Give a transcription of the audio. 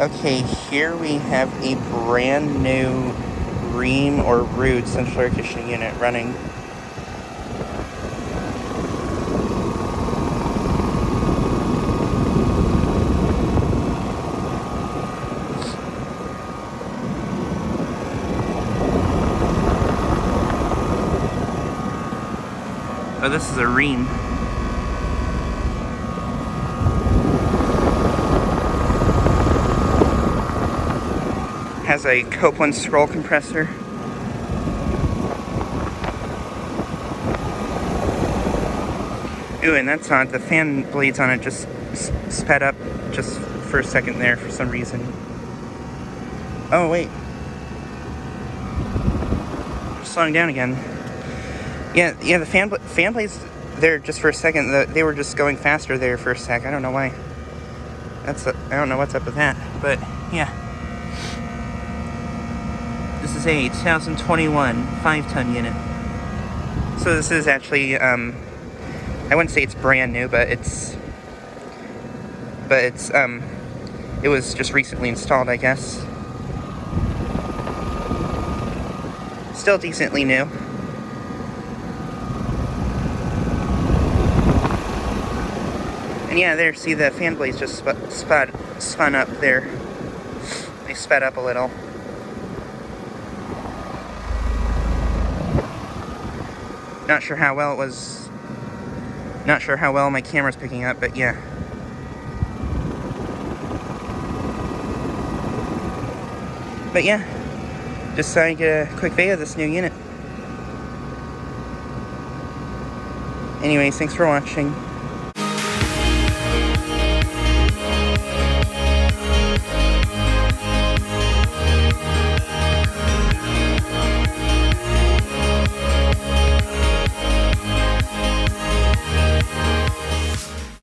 Okay, here we have a brand new Rheem or Rude central air conditioning unit running. Oh, this is a Rheem. Has a Copeland scroll compressor. Ooh, and that's on the fan blades on it just sped up just for a second there for some reason. Oh wait, slowing down again. Yeah, the fan blades there just for a second. They were just going faster there for a sec. I don't know why. I don't know what's up with that, but yeah. This is a 2021 5-ton unit. So this is actually, I wouldn't say it's brand new, but it was just recently installed, I guess. Still decently new. And yeah, there, see the fan blades just spun up there. They sped up a little. Not sure how well my camera's picking up, but yeah. But yeah, just so I get a quick video of this new unit. Anyways, thanks for watching.